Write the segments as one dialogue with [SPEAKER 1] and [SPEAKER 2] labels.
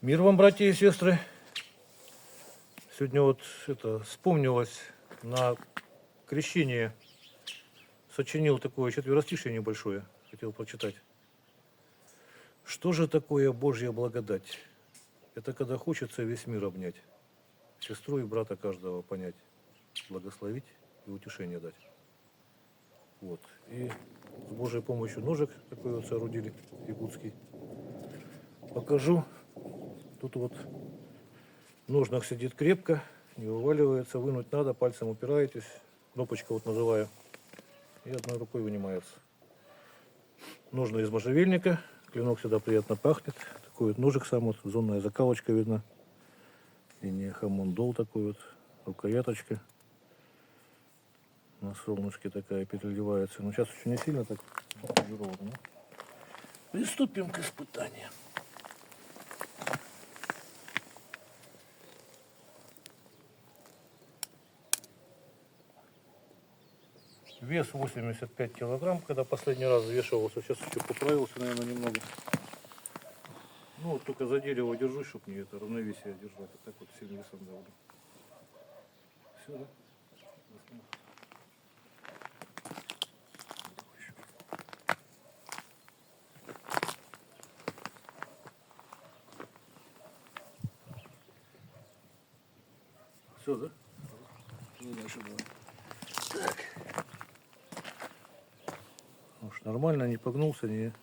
[SPEAKER 1] Мир вам, братья и сестры. Сегодня вот вспомнилось на крещении, сочинил такое четверостишее небольшое, хотел прочитать. Что же такое Божья благодать? Это когда хочется весь мир обнять, сестру и брата каждого понять, благословить и утешение дать. Вот. И с Божьей помощью ножик такой вот соорудили, якутский. Покажу. Тут вот в ножнах сидит крепко, не вываливается, вынуть надо, пальцем упираетесь, кнопочка вот называю, и одной рукой вынимается. Ножны из можжевельника, клинок сюда приятно пахнет, такой вот ножик сам, вот зонная закалочка видна, и не хамондол такой вот, рукояточка на солнышке такая переливается, но сейчас еще не сильно так полировано. Приступим к испытанию. Вес 85 килограмм, когда последний раз взвешивался, сейчас еще поправился, наверное, немного. Ну вот только за дерево держусь, чтобы мне это равновесие держать, а так вот сильно весом давлю. Все, да? Все, да? Дальше давай. Так. Уж нормально, не погнулся, не.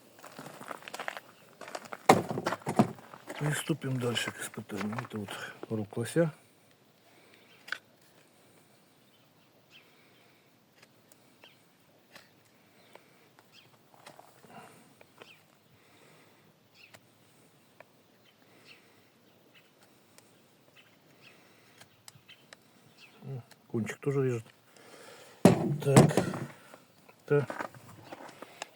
[SPEAKER 1] Приступим дальше к испытанию. Это вот рог лося. Кончик тоже режет. Так. Это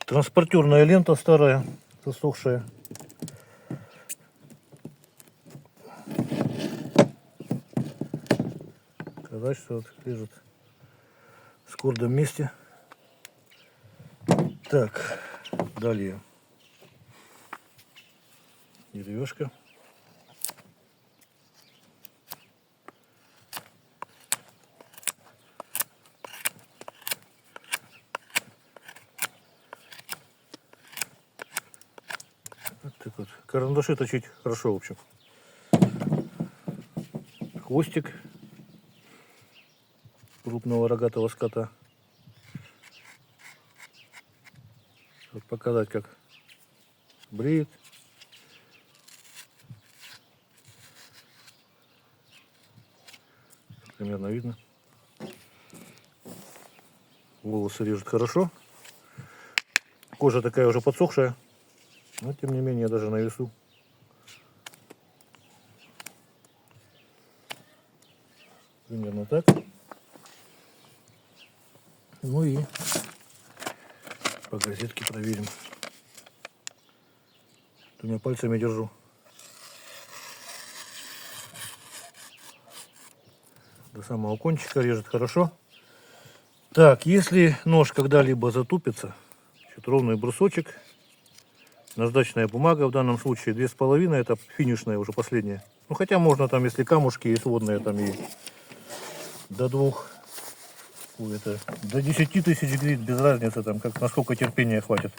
[SPEAKER 1] транспортерная лента старая, засохшая. Сказать, что вот лежит в скордом месте. Так, далее деревяшка. Вот так вот. Карандаши точить хорошо, в общем. Хвостик крупного рогатого скота. Вот показать, как бреет. Примерно видно. Волосы режет хорошо. Кожа такая уже подсохшая. Но тем не менее даже на весу. Примерно так. Ну и по газетке проверим. Двумя пальцами держу. До самого кончика режет хорошо. Так, если нож когда-либо затупится, ровный брусочек, наждачная бумага в данном случае 2,5, это финишная уже последняя. Ну хотя можно там, если камушки и сводные, там и до 2, до 10 тысяч грит, без разницы, там как насколько терпения хватит.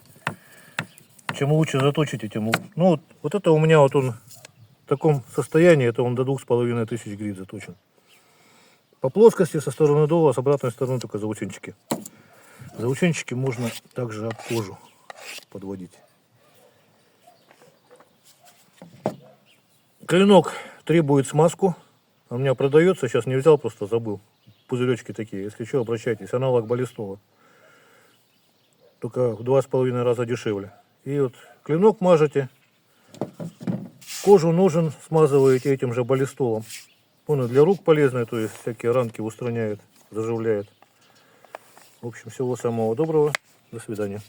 [SPEAKER 1] Чем лучше заточите, тем лучше. Ну вот это у меня вот он в таком состоянии, это он до 2500 грит заточен. По плоскости со стороны дула, с обратной стороны только заусенчики. Заусенчики можно также об кожу подводить. Клинок требует смазку. У меня продается, сейчас не взял, просто забыл. Пузыречки такие, если что, обращайтесь. Аналог баллистола. Только в 2,5 раза дешевле. И вот клинок мажете. Кожу ножен смазываете этим же баллистолом. Он и для рук полезный, то есть всякие ранки устраняет, заживляет. В общем, всего самого доброго. До свидания.